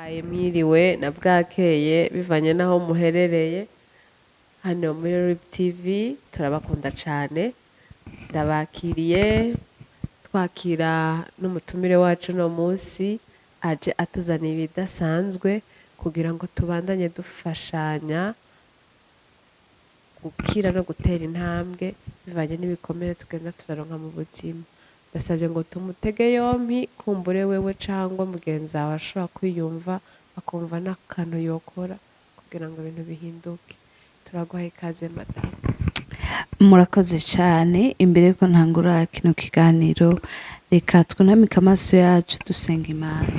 Mwiriwe na bwakeye bivanye naho muherereye hano muri RIB TV turabakunda cyane ndabakiriye twakira n'umutumire wacu no munsi aje atuzaniye ibidasanzwe kugira ngo tubandanye dufashanya gukira no gutera intambwe bivanye n'ibikomere tugenda turaronka mu buzima. Ndasabye ngo tumutege yompi kumbure wewe cangwa mugenzi wawe ashobora kwiyumva akumva n'akantu yokora kugira ngo ibintu bihinduke. Turaguha ikaze madamu. Murakoze cyane. Imbere ko ntangura kino kiganiro reka twunamike amaso yacu dusenga Imana.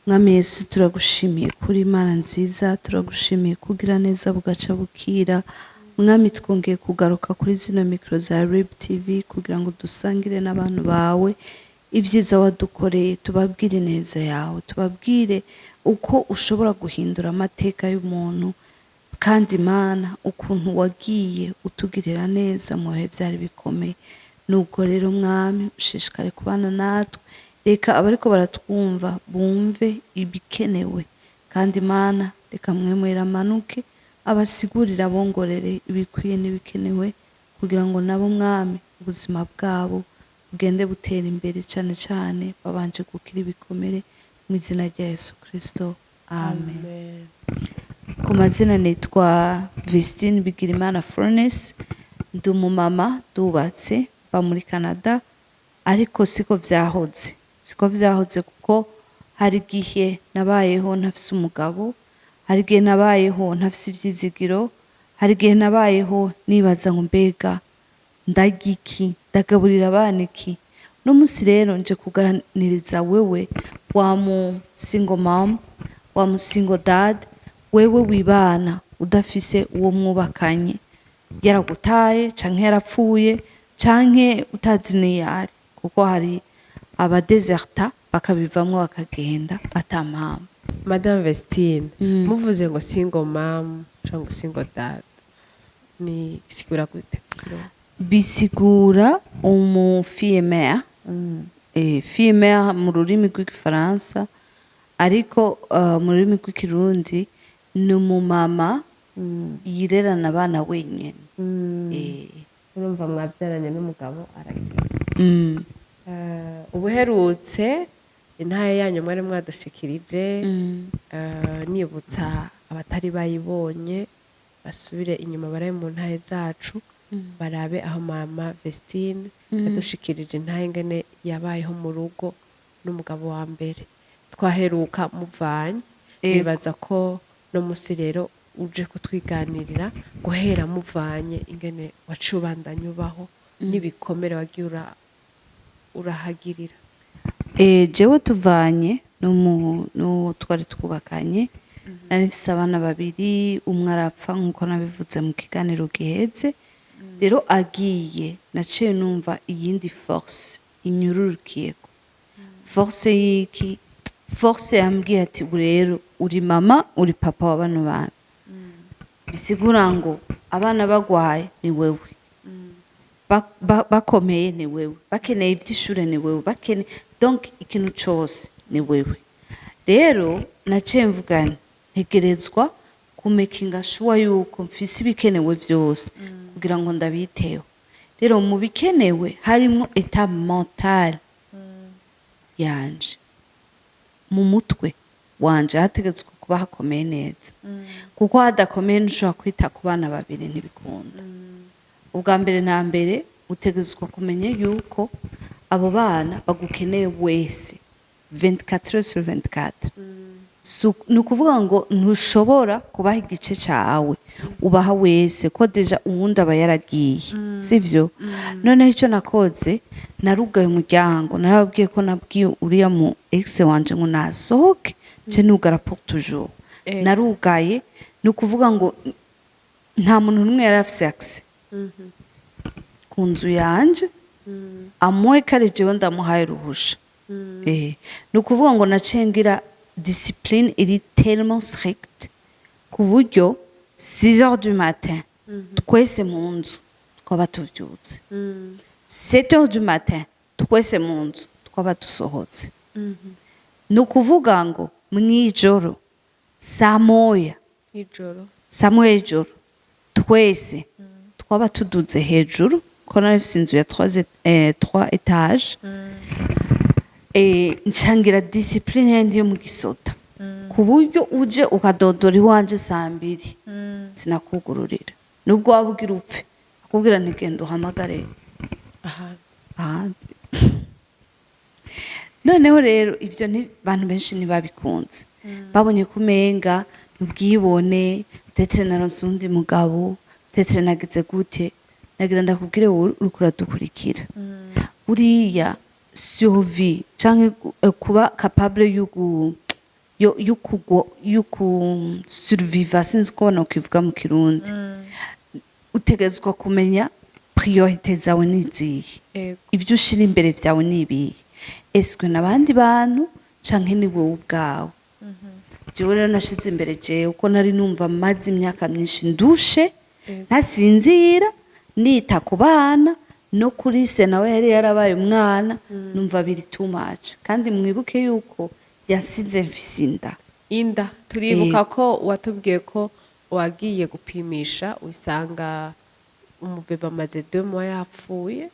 Mwami Yesu turagushimiye kuri Imana nziza, turagushimiye kugira neza bugaca bukira. Mwami twongeye kugaruka kuri zino mikro za RIB TV kugira ngo dusangire n'abantu bawe ivyiza wadukoreye, tubabwire neza yawe, tubabwire uko ushobora guhindura amateka y'umuntu, kandi Imana ukuntu wagiye utugirira neza mu bihe byari bikomeye. Nubwo rero Mwami ushishikare kubana natwe, reka abariko baratwumva bumve ibikenewe, kandi Imana reka mwemwera amanuke abasigurira bongorere ibikwiye n'ibikenewe kugira ngo nabo Mwami ubuzima bwabo bugende butera imbere cyane cyane babanje gukira ibikomere mu izina rya Yesu Kristo, amen. Ku mazina nitwa Vestine Bigirimana Furnace, ndi umumama dubatse ba muri Canada, ariko siko vyahoze kuko hari igihe nabayeho ntafise umugabo, hari igihe nabayeho ntafise ivyizigiro, hari igihe nabayeho nibaza ngo mbega ndarya iki, ndagaburira abana iki. No musi rero nje kuganiriza wewe wa mu single mom, wa mu single dad, wewe wibana udafise uwo mwubakanye, yaragutaye canke yarapfuye canke utazi niyari, kuko hari abadeserta bakabivamwo bakagenda atampamvu. Madame Vestine, muvuze ngo single mom cyangwa single dad ni sigura gute? Bisigura female, female mu rurimi rw'igifaransa, ariko mu rurimi rw'ikirundi ni umumama yirerana abana wenyine. Urumva mwabyaranye n'umugabo aragiye. Ubuherutse intahe yanyu mwari mwadushikirije, nibutsa abatari bayibonye basubire inyuma barabe mu ntahe zacu barabe aho mama Vestine yadushikirije intahe ngene yabayeho mu rugo n'umugabo wa mbere. Twaheruka muvanye, nibaza ko no musi rero uje kutwiganirira guhera muvanye ingene waciye ubandanya ubaho n'ibikomere wagiye urahagirira. Jewe tuvanye n'uwo twari twubakanye, nari mfise abana babiri, umwe arapfa nk'uko nabivuze mu kiganiro giheze. Rero agiye naciye numva iyindi force inyururukiyeko. Force y'iki? Force yambwiye ati rero uri mama, uri papa wa bano bana. Bisigura ngo abana bagwaye ni wewe, bakomeye ni wewe, bakeneye ivy'ishure ni wewe, bakeneye donc ikintu cyose ni wewe. Rero naciye mvuga ntegerezwa kumekinga sure yuko mfise ibikenewe vyose kugira ngo ndabiteho. Rero mu bikenewe harimo etat mental yanje, mu mutwe wanje hategetswe kuba hakomeye neza, kuko hadakomeye ntushobora kwita ku bana babiri ntibikunda. Ubwa mbere na mbere utegetswe kumenya yuko abo bana bagukeneye wese 24/24. Ni ukuvuga ngo ntushobora kubaha igice cawe, ubaha wese ko deja uwundi aba yaragiye, sivyo? Noneho icyo nakoze narugaye umuryango, narababwiye ko nabwiye uriya mu ex wanje ngo nasohoke nce nugara pour toujours. Narugaye, ni ukuvuga ngo nta muntu n'umwe yari afise access ku nzu yanje, amwe kare jewe ndamuhaye ruhusha. Ni ukuvuga ngo naciye ngira discipline iri tellement stricte ku buryo 6h du matin twese mu nzu twaba tuvyutse, 7h du matin twese mu nzu twaba dusohotse. Ni ukuvuga ngo mwijoro saa moya y'ijoro twese twaba tuduze hejuru ko nari mfise inzu ya 3 étages ncangira discipline yandi yo mu gisota ku buryo uje ukadodora iwanje saa 2 sinakugururira nubwo wabugira upfe akubwira ntigenda uhamagare ahandi. Noneho rero ivyo abantu benshi ntibabikunze babonye kumenga ubwibone tetre naronse undi mugabo tetre nagize gute nagira ndakubwire wowe uriko uradukurikira uriya survie canke kuba capable yuku surviva sinzi ko nokivuga mu kirundi utegezwa kumenya priorite zawe nizihe ivyo ushira imbere vyawe nibihe eswe n'abandi bantu canke ni wowe ubwawe. Jewe rero nashize imbere jewe uko nari numva maze imyaka myinshi ndushe ntasinzira nita ku bana no kuri se nawe yari yarabaye umwana numva biri too much kandi mwibuke yuko yasize mfise inda turibuka ko watubwiye ko wagiye gupimisha usanga umubebe amaze 2 mois yapfuye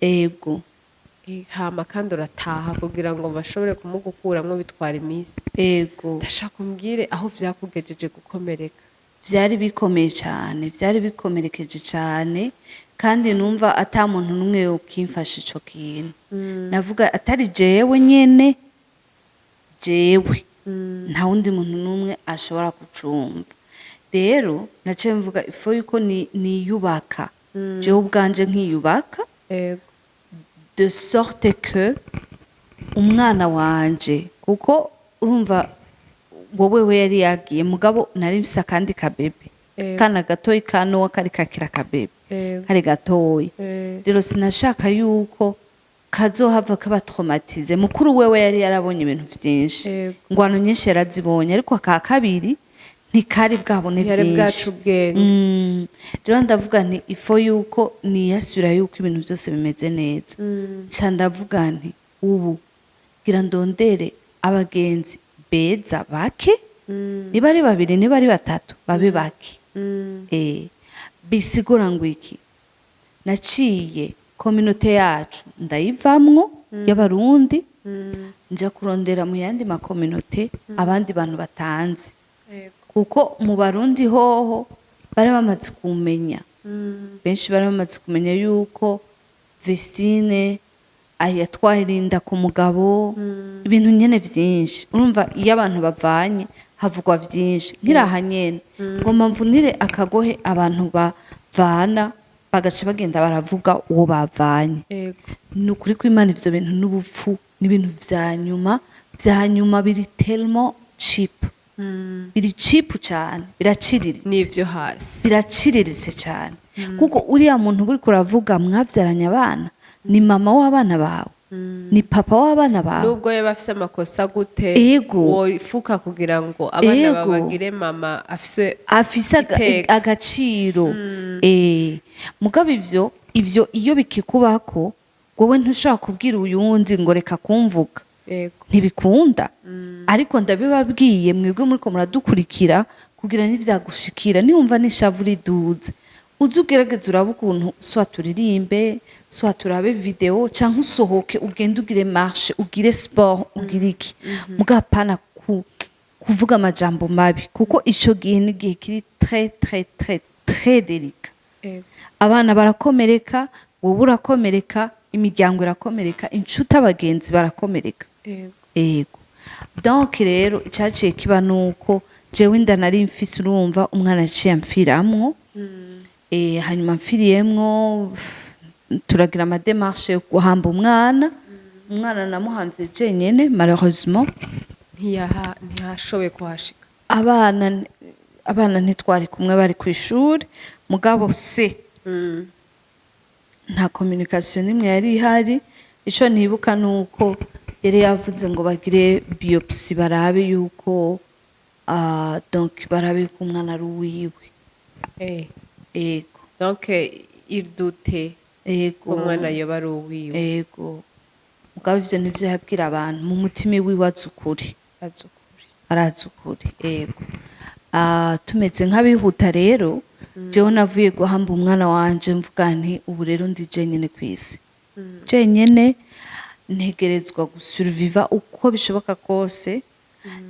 hama kandi urataha kugira ngo bashobore kumugukuramwo bitwara iminsi. Ndashaka umbwire aho vyakugejeje gukomereka. Vyari bikomeye cyane, vyari bikomerekeje cyane kandi numva ata muntu numwe yokimfasha ico kintu. Navuga atari jewe nyene jewe nta wundi muntu numwe ashobora kucumva. Rero naciye mvuga ifo yuko niyubaka jewe ubwanje nkiyubaka de sorte que umwana wanje kuko urumva wowe we yari yagiye mugabo nari mfise akandi kabebe kana gatoyi kanowa kari kakira kabebe kari gatoyi rero sinashaka yuko kazohava kaba traumatize mukuru wewe yari yarabonye ibintu vyinshi ngwano nyinshi yarazibonye ariko aka kabiri ntikari bwabone vyinshi rero ndavuga nti ifo yuko niyasura yuko ibintu byose bimeze neza ca ndavuga nti ubu gira ndondere abagenzi beza bake niba ari 2 niba ari 3 babe bake bisigura ngo iki naciye communauté yacu ndayivamwo y'abarundi nja kurondera mu yandi ma communauté abandi bantu batanzi kuko mu barundi hoho bari bamaze kumenya benshi bari bamaze kumenya yuko Vestine ayatwahirinda ku mugabo ibintu nyene vyinshi urumva iyo abantu bavanye havugwa vyinshi nkiraha nyene ngoma mvunire akagohe abantu bavana bagace bagenda baravuga uwo bavanye nukuri ko Imana ivyo bintu n'ubupfu n'ibintu vya nyuma biri tellement cheap biri cheap cyane biraciriritse n'ivyo hasi biraciriritse cyane kuko uriya muntu buri kuravuga mwavyaranye abana ni mama w'abana bawe ni papa w'abana bawe nubwo yaba afise amakosa gute wofuka kugira ngo abana babagire mama afise agaciro mugabo ivyo iyo bikikubako wowe ntushaka kubwira uyu wundi ngo reka kumvuga ntibikunda ariko ndabibabwiye mwebwe muriko muradukurikira kugira n'ivyagushikira niwumva n'ishavu riduze uzugerageza uraba ukuntu soit turirimbe soit turabe video canke usohoke ugende ugire marche ugire sport ugire iki mugapana kuvuga amajambo mabi kuko ico gihe ni gihe kiri très délicat abana barakomereka wowe urakomereka imiryango irakomereka inshuti abagenzi barakomereka donc rero icaciye kiba nuko jewe inda nari mfise urumva umwana yaciye amfiramwo hanyuma mfiriyemwo turagira amademarche yo guhamba umwana namuhamvye jenyene malheureusement ntiyashoboye kuhashika abana ntitwari kumwe bari kw'ishuri mugabo se nta communication nimwe yari ihari ico nibuka nuko yari yavuze ngo bagire biopsie barabe yuko donc barabe ko umwana ari uwiwe donc il doutait umwana yoba ari uwiwe mugabo ivyo nivyo yabwira abantu mu mutima wiwe azukuri arazi ukuri tumeze nk'abihuta rero jewe navuye guhamba umwana wanje mvuga nti ubu rero ndi jenyene kw'isi jenyene ntegerezwa gusurviva uko bishoboka kose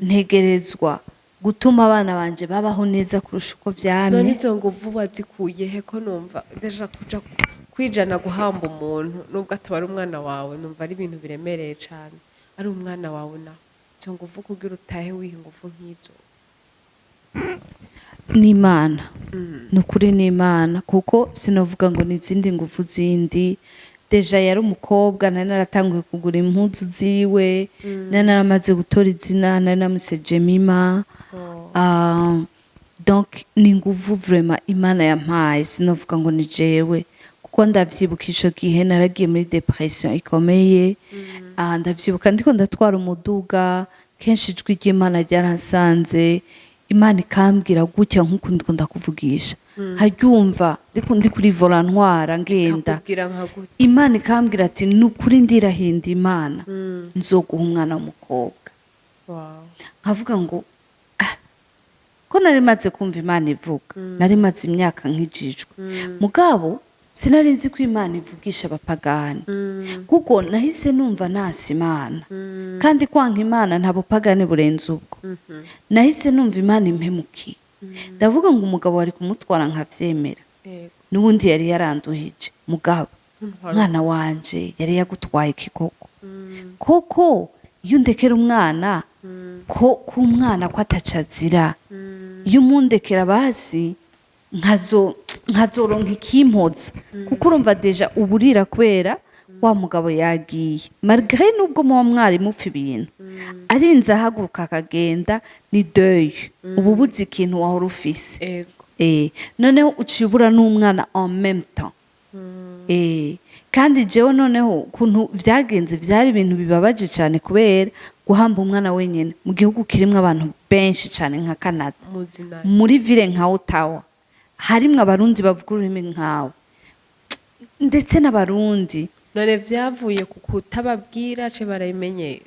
ntegerezwa gutuma abana banje babaho neza kurusha uko vyamye none izo nguvu wazikuye he ko numva deja kuja kwijana guhamba umuntu nubwo ataba ari umwana wawe numva ari ibintu biremereye cane ari umwana wawe naho izo nguvu kugira utahe wiha inguvu nk'izo n'Imana nukuri n'Imana kuko sinovuga ngo n'izindi nguvu zindi deja yari umukobwa nari naratanguye kugura impuzu ziwe nari naramaze gutora izina nari namuse Jemima donc ni nguvu vraiment Imana yampaye sinovuga ngo ni jewe kuko ndavyibuka ico gihe naragiye muri depression ikomeye ndavyibuka ndiko ndatwara umuduga kenshi ijwi ry'Imana ryaransanze Imana ikambwira gutya nk'uko ndiko ndakuvugisha haryumva ndi kuri vola ntwara ngenda Imana ikambwira ati nukuri ndirahinda Imana nzoguha umwana w'umukobwa nkavuga ngo ko nari maze kumva Imana ivuga nari maze imyaka nk'ijijwe mugabo sinari nzi ko Imana ivugisha abapagani kuko nahise numva nasi Imana kandi kwanka Imana nta bupagani burenze ubwo nahise numva Imana impemukiye ndavuga ngo umugabo wari kumutwara nkavyemera n'ubundi yari yaranduhije mugabo mwana wanje yari yagutwaye kikoko koko iyo ndekera umwana ko kumwana ko atacazira iyo umundekera basi nkazoronka ikimpoza kuko urumva deja uburira kubera wa mugabo yagiye malgré nubwo muba mwari mupfa ibintu arinze ahaguruka akagenda ni deuil ubu buzi ikintu wahora ufise noneho uciye ubura n'umwana en même temps kandi jewe noneho kuntu vyagenze vyari ibintu bibabaje cyane kubera guhamba umwana wenyene mu gihugu kirimwe abantu benshi cyane nka Canada muri ville nka Ottawa harimwe abarundi bavuga ururimi nkawe ndetse n'abarundi none vyavuye kukutababwira ce barayimenye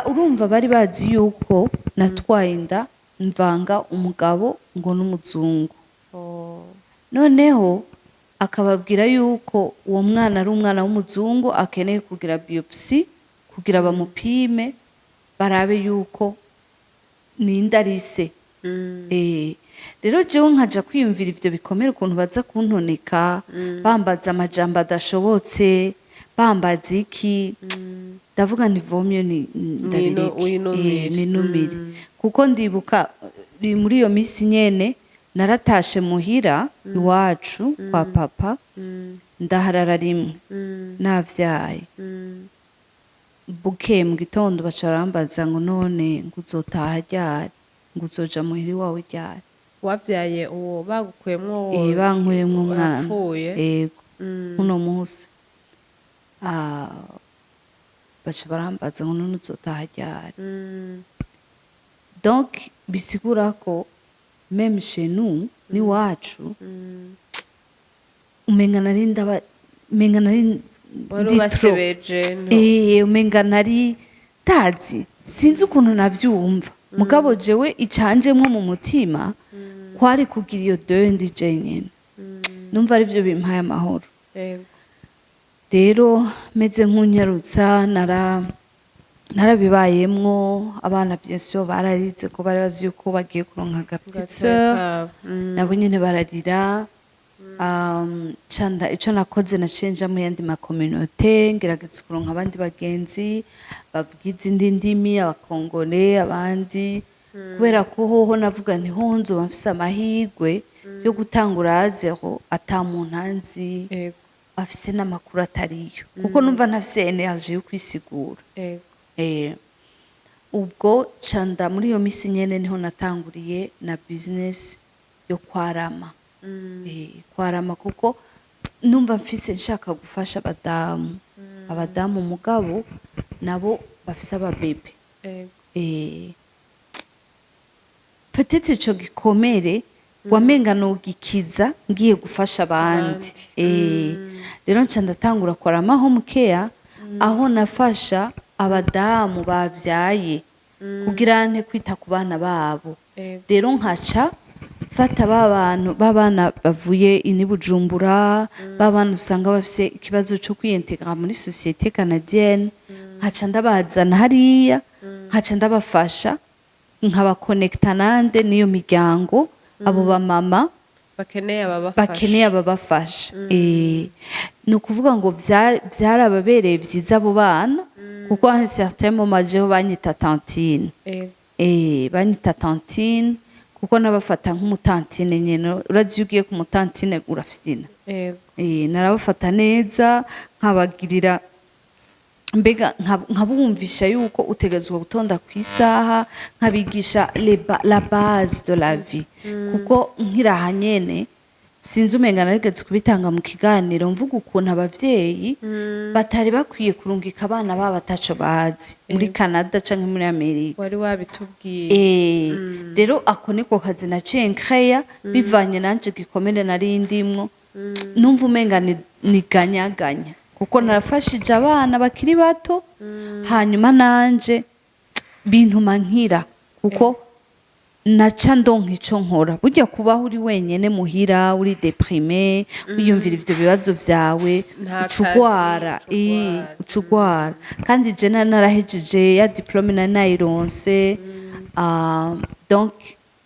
urumva bari bazi yuko natwaye inda mvanga umugabo ngo n'umuzungu noneho akababwira yuko uwo mwana ari umwana w'umuzungu akeneye kugira biopsy kugira bamupime barabe yuko ninda rise rero jewe nkaja kwiyumvira ivyo bikomere ukuntu baza kuntoneka bambaza amajambo adashobotse bambaza iki ndavuga ntivomye ninumire kuko ndibuka muri iyo misi nyene naratashe muhira iwacu kwa papa ndaharara rimwe navyaye buke mu gitondo baca barambaza ngo none ngo uzotaha ryari ngo uzoja muhira iwawe ryari wavyaye uwo bagukuyemwo bankuyemwo umwana yego uno musi baca barambaza ngo none uzotaha ryari donc bisigura ko même chez nous ni wacu umenga nari umenga nari tazi sinzi ukuntu navyumva mugabo jewe icanjemwo mu mutima kwari kugira iyo deuil ndi jenyene numva ari byo bimpaye amahoro rero meze nk'unyarutsa narabibayemwo abana bien sûr bararize ko bari bazi yuko bagiye kuronka agapititseur nabo nyene bararira canda ico nakoze nacenja mu yandi ma communauté ngerageza kuronka abandi bagenzi bavuga izindi ndimi abakongole abandi kubera ko hoho navuga nti hoho nzoba mfise amahirwe yo gutangura zero ata muntu anzi afise n'amakuru atariyo kuko numva ntafise energie yo kwisigura ubwo canda muri iyo misi nyene niho natanguriye na business yo kwarama kwarama kuko numva mfise nshaka gufasha abadamu mugabo nabo bafise ababebe peut-être ico gikomere wamenga nogikiza ngiye gufasha abandi rero nca ndatangura kwarama home care aho nafasha abadamu bavyaye kugira nte kwita ku bana babo rero nkaca fata babana bavuye ini Bujumbura babana usanga bafise ikibazo cyo kwiyintegra muri société canadienne nkaca ndabazana hariya nkaca ndabafasha nkabaconnecta nande niyo miryango abo bamama bakeneye ababafasha ni ukuvuga ngo vyarababereye vyiza abo bana kuko un certain moment jewe banyita tantine banyita tantine kuko nabafata nk'umutantine nyene urazi ugiye ku mutantine urafyina narabafata neza nkabagirira mbega nkabumvisha yuko utegezwa gutonda kwisaha nkabigisha la base de la vie kuko nkiraha nyene sinzi umenga narigeze kubitanga mu kiganiro mvuga ukuntu abavyeyi batari bakwiye kurungika abana babo ataco bazi muri Canada canke muri Amerika wari wabitubwiye rero ako niko kazi naciye nkaya bivanye nanje gikomere nari ndimwo numva umenga ni ganyaganya kuko narafashije abana bakiri bato hanyuma nanje bintuma nkira kuko naca ndonka ico nkora burya kubaho uri wenyene muhira uri deprime wiyumvira ivyo bibazo vyawe ucugwara kandi je narahejeje ya diplome nayironse donc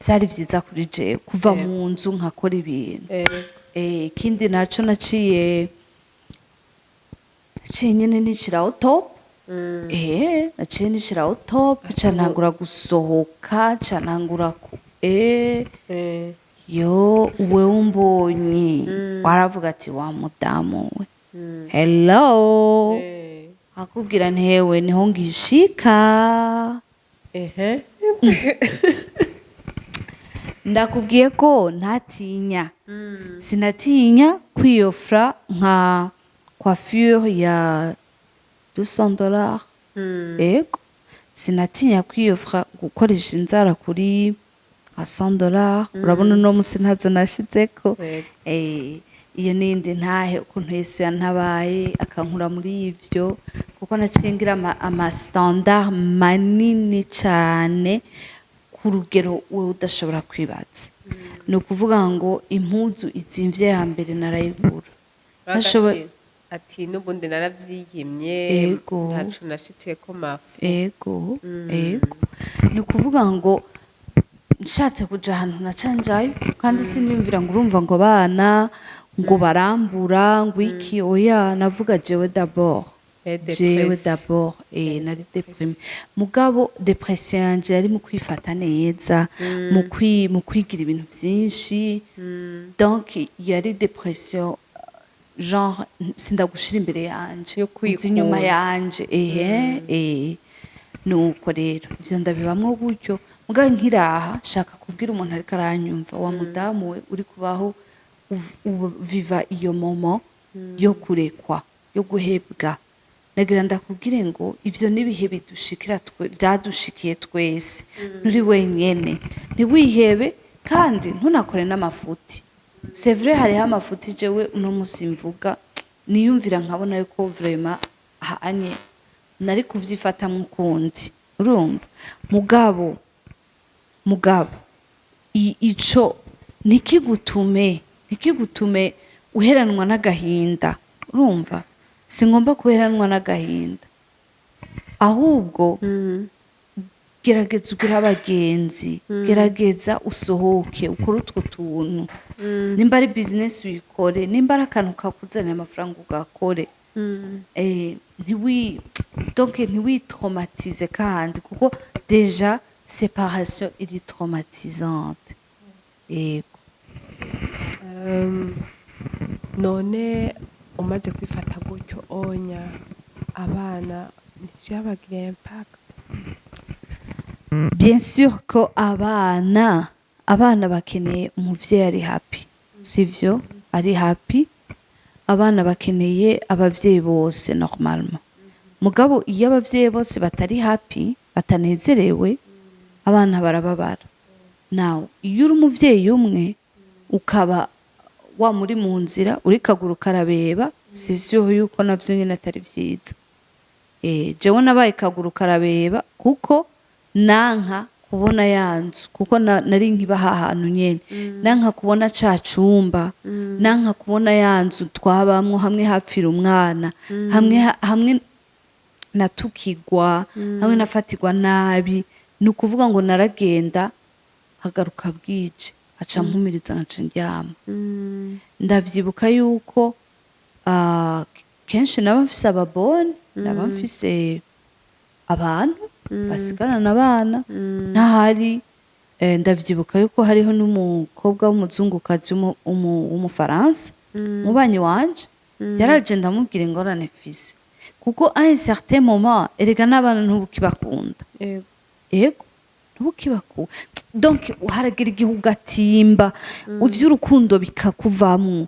vyari vyiza kuri je kuva mu nzu nkakora ibintu kindi naco naciye nyene nishiraho top naciye nishiraho top canangura gusohoka canangura yo uwe umbonye waravuga ati wa mudamu we hello akubwira ntewe niho ngishika ndakubwiye ko ntatinya sinatinya kwiyofra nka coiffure ya $200 ego sinatinya kwiyofra gukoresha inzara kuri $100 urabona no musi ntazo nashizeko iyo nindi ntahe ukuntu Yesu yantabaye akankura muri ivyo kuko naciye ngira ama standard manini cyane ku rugero we udashobora kwibaza ni ukuvuga ngo impuzu izimvye ya mbere narayigura ati n'ubundi naravyigimye ntacu nashitseko mafu ego ni ukuvuga ngo nshatse kuja ahantu nacanjayo kandi siniyumvira ngo urumva ngo abana ngo barambura ngo iki oya navuga jewe d'abord nari deprime mugabo depression yanje yari mu kwifata neza mu kwigira ibintu vyinshi donc yari depression genre sindagushira imbere yanje inyuma yanje nuko rero ivyo ndabibamwo gutyo mugabo nkiraha shaka kubwira umuntu ariko aranyumva wa mudamu we uri kubaho viva iyo moment yo kurekwa yo guhebwa nagira ndakubwire ngo ivyo nibihe bidushikira vyadushikiye twese nuri wenyene ntiwihebe kandi ntunakore n'amafuti c'est vrai hariho amafuti jewe uno musi mvuga niyumvira nkabona yuko vraiment anye nari kuvyifata mukundi urumva mugabo ico nikigutume uheranwa n'agahinda urumva singomba kuheranwa n'agahinda ahubwo gerageza ugire abagenzi gerageza usohoke ukore utwo tuntu nimba ari business uyikore nimba ari akantu kakuzanira amafaranga ugakore ntiwitraumatize kandi kuko deja séparation iri traumatisante none umaze kwifata gutyo onya abana ntivyabagiriye impact bien sûr ko abana bakeneye umuvyeyi ari happy sivyo ari happy abana bakeneye abavyeyi bose normalement mugabo iyo abavyeyi bose batari happy batanezerewe abana barababara nawe iyo uri umuvyeyi umwe ukaba wa muri mu nzira uri kaguru karabeba sisiyo yuko navyo nyine atari vyiza jewe nabaye kaguru karabeba kuko nanka kubona yanzu kuko nari nkiba hahantu nyene nanka kubona ca cumba nanka kubona yanzu twabamwo hamwe hapfira umwana hamwe natukigwa hamwe nafatirwa nabi ni ukuvuga ngo naragenda hagaruka bwije aca mpumiriza nkaca ndyama ndavyibuka yuko kenshi naba mfise ababone naba mfise abantu basigarana abana ntahari ndavyibuka yuko hariho n'umukobwa w'umuzungukazi w'umufaransa mubanyi wanje yaraje ndamubwira ingorane mfise kuko à un certain moment erega n'abana ntubukibakunda yego ntubukibakunda donc haragira igihe ugatimba ivy'urukundo bikakuvamwo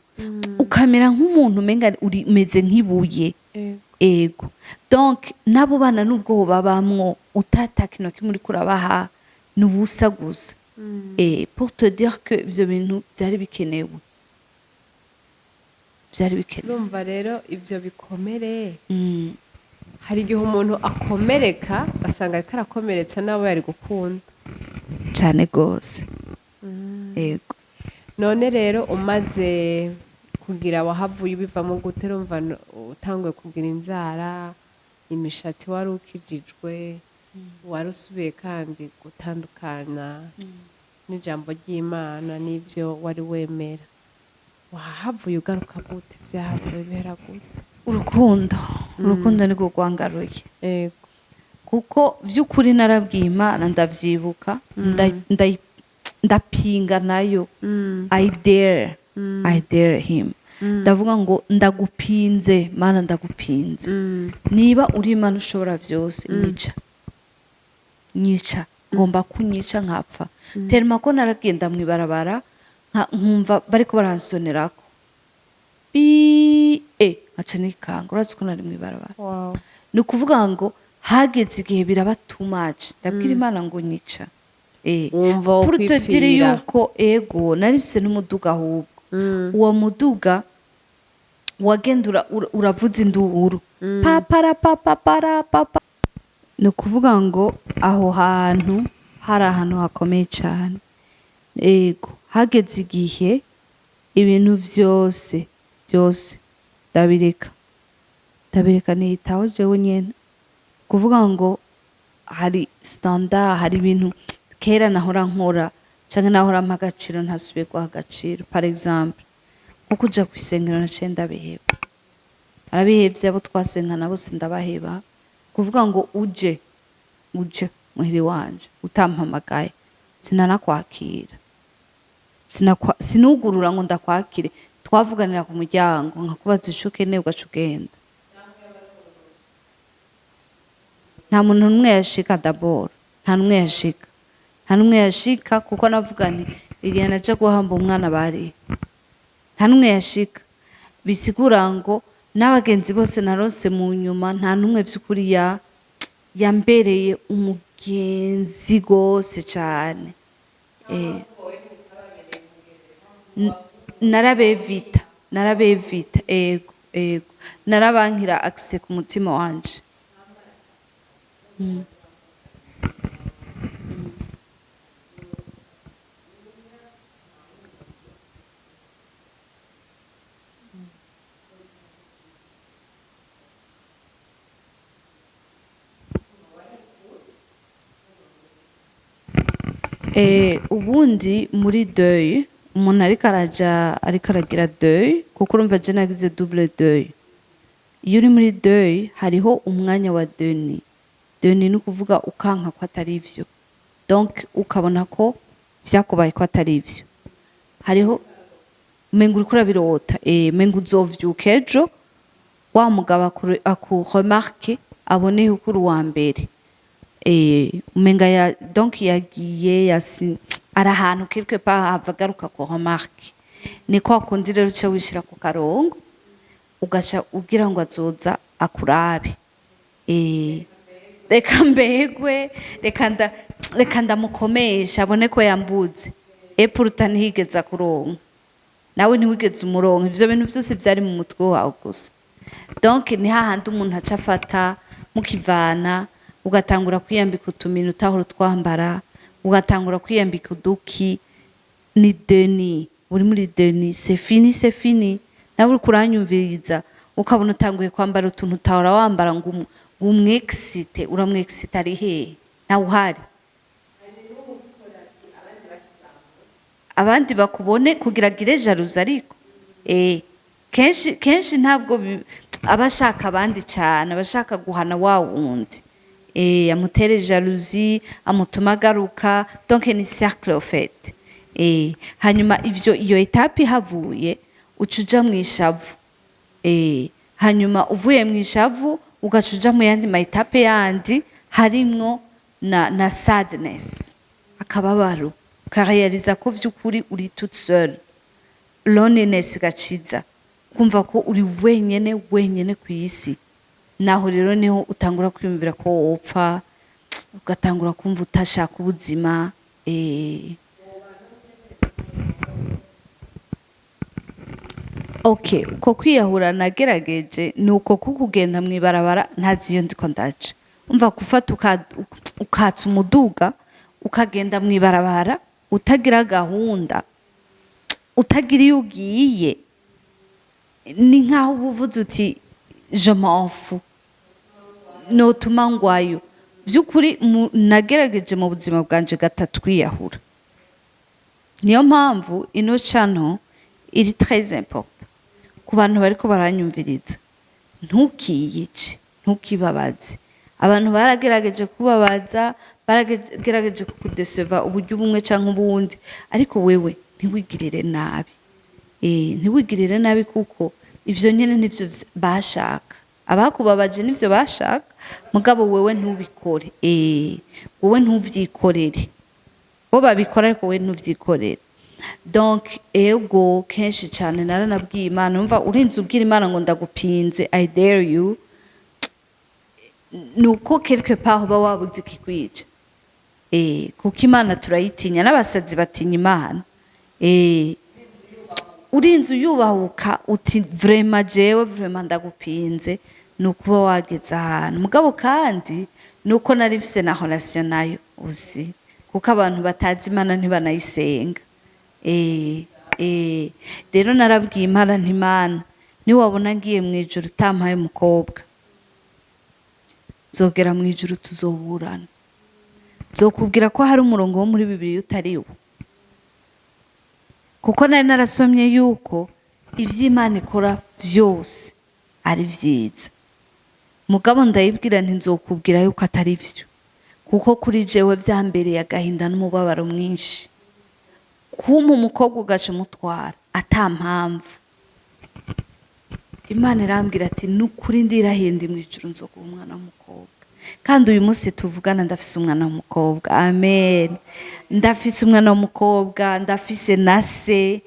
ukamera nk'umuntu umenga umeze nk'ibuye ego donc nabo bana nubwo babamwo utatakino kimwe uriko urabaha n'ubusa gusa pour te dire que ivyo bintu byari bikenewe urumva rero ivyo bikomere hari igihe umuntu akomereka asanga ariko arakomeretsa nabo yari gukunda cane gose ego none rero umaze kugira wahavuye ubivamo gute urumva utanguye kugira inzara imishatsi wari ukijijwe wari usubiye kandi gutandukana n'ijambo ry'Imana n'ivyo wari wemera wahavuye ugaruka gute vyahavuye bihera gute urukundo nirwo rwangaruye ego kuko vy'ukuri narabwiye Imana ndavyibuka ndapinga nayo I dare him ndavuga ngo ndagupinze Mana ndagupinze niba uri Imana ushobora vyose nyica ngomba kunyica nkapfa terima ko naragenda mwibarabara nkumva bariko baransonerako nkaca nikanga urazi ko nari mwibarabara ni ukuvuga ngo hageze igihe biraba too much ndabwira Imana ngo nyica wumva wo kwipfira yuko ego narifise n'umuduga ahubwo uwo muduga wagenda uravuza induru papa ni ukuvuga ngo aho hantu hari ahantu hakomeye cyane ego hageze igihe ibintu vyose ndabireka niyitaho jewe nyene kuvuga ngo hari standard hari ibintu kera nahora nkora canke nahora mpa agaciro ntasubiye guha agaciro par exemple nko kuja kw'isengero naciye ndabiheba arabihevye abo twasengana bose ndabaheba kuvuga ngo uje muhiri wanje utampamagaye sinanakwakira sinugurura ngo ndakwakire twavuganira ku muryango nkakubaza ico ukeneye ugaca ugenda nta muntu n'umwe yashika d'abord nta n'umwe yashika kuko navuga nti igihe naja guhamba umwana bari nta n'umwe yashika bisigura ngo n'abagenzi bose narose mu nyuma nta n'umwe vy'ukuri yambereye umugenzi gose cane narabevita ego narabankira accès ku mutima wanje ubundi muri deuil umuntu ariko aragira deuil kuko urumva je nagize double deuil iyo uri muri deuil hariho umwanya wa deni ni ukuvuga ukanka ko atari ivyo donc ukabona ko vyakubaye ko atari ivyo hariho menga uriko urabirota menga uzovyuka ejo wa mugabo akuremarke abone yuko uri uwa mbere umenga donc yagiye ari ahantu quelque part hava agaruka ku remarque ni kwa kundi rero uca wishira ku karongo ugaca ugira ngo azoza akurabe reka mbegwe reka ndamukomesha abone ko yambuze epuruta ntihigeze akuronka nawe ntiwigeze umuronka ivyo bintu vyose vyari mu mutwe wawe gusa donc ni hahandi umuntu aca afata mukivana ugatangura kwiyambika utuminu utahora utwambara ugatangura kwiyambika uduki ni deni uri muri deni c'est fini nawe uri kuranyumviriza ukabona utanguye kwambara utuntu utahora wambara ngo umwexite uramwexite ari hehe nawe uhari abandi bakubone kugira gire jalousie ariko kenshi ntabwo abashaka abandi cyane abashaka guhana wa wundi amutere jalousie amutuma agaruka donc ni cercle au fait hanyuma iyo etape havuye ucuja mu ishavu hanyuma uvuye mu ishavu ugacuja mu yandi ma etape yandi harimwo na sadness akababaro ukarealiza ko vy'ukuri uri toute seule loneliness gaciza kumva ko uri wenyene ku isi naho rero niho utangura kwiyumvira ko wopfa ugatangura kumva utashaka ubuzima okay uko kwiyahura nagerageje ni uko kugenda mwibarabara ntazi iyo ndiko ndaje umva gufata ukatsa umuduga ukagenda mwibarabara utagira gahunda utagira iyo ugiye ni nkaho ubuvuze uti je m'en fous notuma ngwayo vy'ukuri nagerageje mu buzima bwanje gatatu kwiyahura niyo mpamvu ino channel iri très important ku bantu bariko baranyumviriza ntukiyice ntukibabaze abantu baragerageje kubabaza baragerageje kukudeseva uburyo bumwe canke ubundi ariko wewe ntiwigirire nabi ntiwigirire nabi kuko ivyo nyene nivyo bashaka abakubabaje nivyo bashaka mugabo wewe ntubikore wewe ntuvyikorere bo babikora ariko wewe ntuvyikorere donc ego kenshi cyane naranabwiye Imana umva urinze ubwira Imana ngo ndagupinze I dare you nuko quelque part ba wabuze kikwica kuko Imana turayitinya n'abasazi batinya Imana urinze uyubahuka uti vraiment jewe vraiment ndagupinze nukuba wageza ahantu mugabo kandi nuko nari mfise na relation nayo uzi kuko abantu batazi Imana ntibanayisenga rero narabwiye Imana ntimana ni wabona ngiye mu ijuru utampaye umukobwa zogera mu ijuru tuzoburana zokubwira ko hari umurongo wo muri Bibiliya utariwo kuko nari narasomye yuko ivy'Imana ikora vyose ari vyiza mugabo ndayibwira nti nzokubwira yuko atari vyo kuko kuri jewe vyambereye agahinda n'umubabaro mwinshi kuma umukobwa ugaca umutwara atampamvu Imana irambwira ati nukuri ndirahiye mu ijuru nzoguha umwana w'umukobwa kandi uyu munsi tuvugana ndafise umwana w'umukobwa amen ndafise umwana w'umukobwa ndafise na se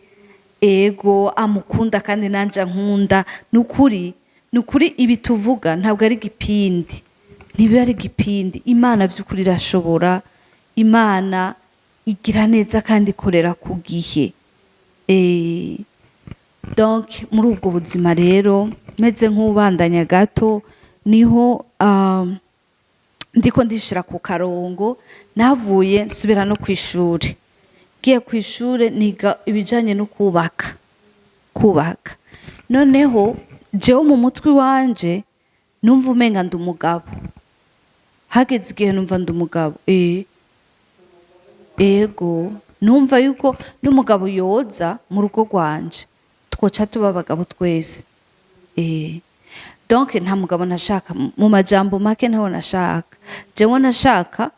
ego amukunda kandi nanje nkunda nukuri ibi tuvuga ntabwo ari gipindi ntibiba ari gipindi Imana vy'ukuri irashobora Imana igira neza kandi ikorera ku gihe donc muri ubwo buzima rero meze nk'ubandanya gato niho ndiko ndishira ku karongo navuye nsubira no kw'ishure ngiye kw'ishure niga ibijanye no kubaka noneho jewe mu mutwe wanje numva umenga ndi umugabo hageze igihe numva ndi umugabo ego numva yuko n'umugabo yoza mu rugo rwanje twoca tuba abagabo twese donc nta mugabo nashaka mu majambo make ntaho nashaka jewe nashaka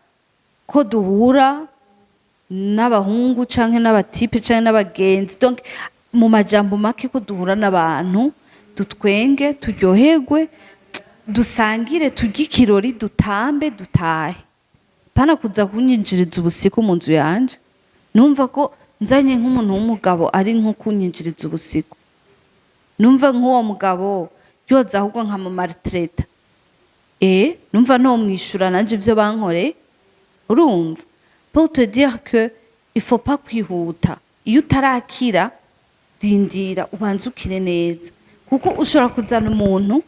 ko duhura n'abahungu canke n'abatipe canke n'abagenzi donc mu majambo make ko duhura n'abantu dutwenge turyoherwe dusangire turye ikirori dutambe dutahe pana kuza kunyinjiriza ubusiku mu nzu yanje numva ko nzanye nk'umuntu w'umugabo ari nko kunyinjiriza ubusiku numva nk'uwo mugabo yoza ahubwo nka maltraita numva no mwishura nanje ivyo bankoreye urumva pour te dire que il faut pas kwihuta iyo utarakira rindira ubanze ukire neza kuko ushobora kuzana umuntu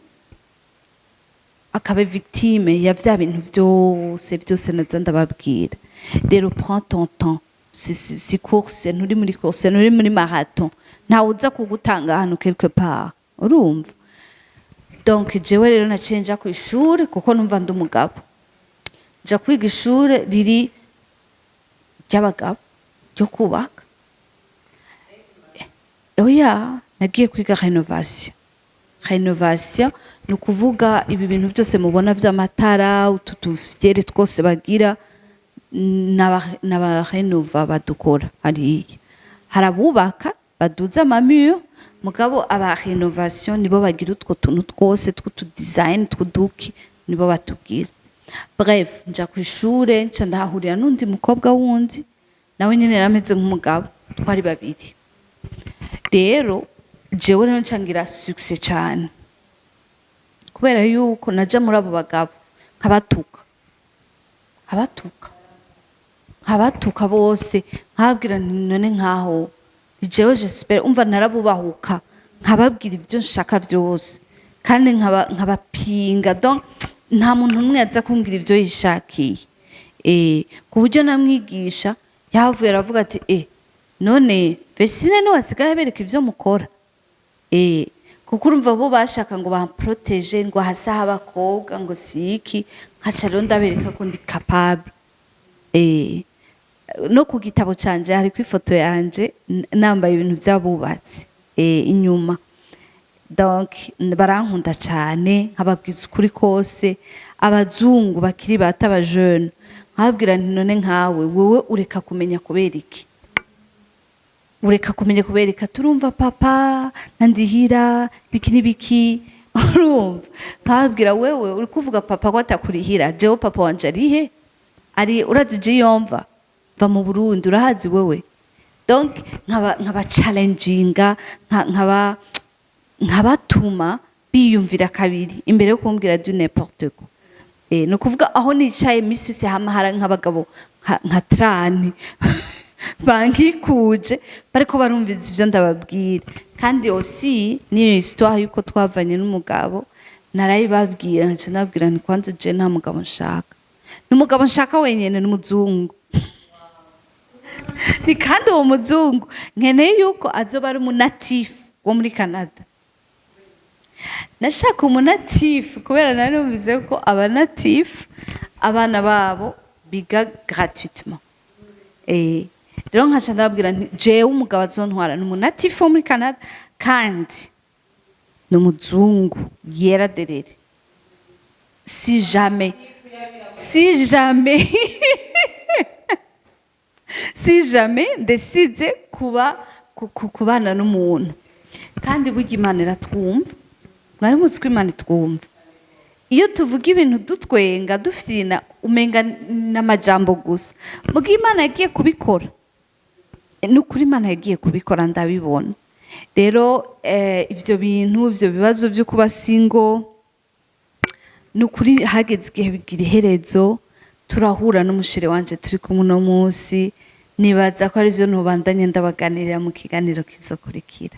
akaba victime ya vya bintu vyose naza ndababwira. Rero prends ton temps, si course, nturi muri course, nturi muri marathon, ntawe uza kugutanga ahantu quelque part, urumva? Donc jewe rero naciye nja kw'ishure kuko numva ndi umugabo, nja kwiga ishure riri ry'abagabo ryo kubaka. Oya, nagiye kwiga renovation ni ukuvuga ibi bintu byose mubona vy'amatara, utu tuvyere twose bagira n'abarenova badukora hariya. Harabubaka baduza amamure, mugabo aba renovation nibo bagira utwo tuntu twose tw'utu design tw'uduki nibo batubwira. Bref, nja kw'ishure nca ndahahurira n'undi mukobwa wundi nawe nyene yarameze nk'umugabo, twari babiri. Rero jewe rero nca ngira success cane kubera yuko naja muri abo bagabo nkabatuka bose, nkababwira none nkaho jewe j'espère umva narabubahuka, nkababwira ivyo nshaka vyose kandi nkabapinga, donc nta muntu numwe yaza kumbwira ivyo yishakiye. Ku buryo namwigisha yavuye aravuga ati none Vesine ni wasigaye bereka ivyo mukora. Kuko urumva bo bashaka ngo bamprotege ngo hasa abakobwa ngo siki, nkaca rero ndabereka ko ndi capable. No ku gitabo canje hari kwifoto yanje nambaye ibintu by'abubatsi inyuma. Donc barankunda cyane, nkababwiza ukuri kose. Abazungu bakiri bata aba jeune nkababwira nti none nkawe wewe ureka kumenya kubera iki? Ureka kumenya kubereka turumva papa nandihira biki nibiki, urumva? Nkababwira wewe uri kuvuga papa ko atakurihira, jewe papa wanje arihe? Ari urazi je yomva va mu Burundi, urahazi wewe? Donc nkaba challenginga, nkabatuma biyumvira kabiri imbere yo kumbwira du n'importe quoi. No kuvuga aho nicaye misi yose hamahara nk'abagabo nka trani bankikuje bariko barumviza ivyo ndababwira. Kandi aussi niyo histoire yuko twavanye n'umugabo narayibabwira, nca nababwira nti kwanza je nta mugabo nshaka, n'umugabo nshaka wenyene n'umuzungu. Ni kandi uwo muzungu nkeneye yuko azoba ari umunatif wo muri Canada. Nashaka umunatif kubera nari numvise ko abanatif abana babo biga gratuitement. Rero nkaca ndababwira nti jewe umugabo azontwara n'umunatif wo muri Canada kandi n'umuzungu yera derere. Si jamais ndesize kubana n'umuntu. Kandi burya Imana iratwumva, mwari muzi ko Imana itwumva. Iyo tuvuga ibintu dutwenga dufyina umenga n'amajambo gusa, mugihe Imana yagiye kubikora, n'ukuri Imana yagiye kubikora ndabibona. Rero ivyo bintu, ivyo bibazo vyo kuba single, n'ukuri hageze igihe bigira iherezo. Turahura n'umushire wanje turi kumwe no munsi, nibaza ko ari vyo nubandanye ndabaganirira mu kiganiro kizokurikira.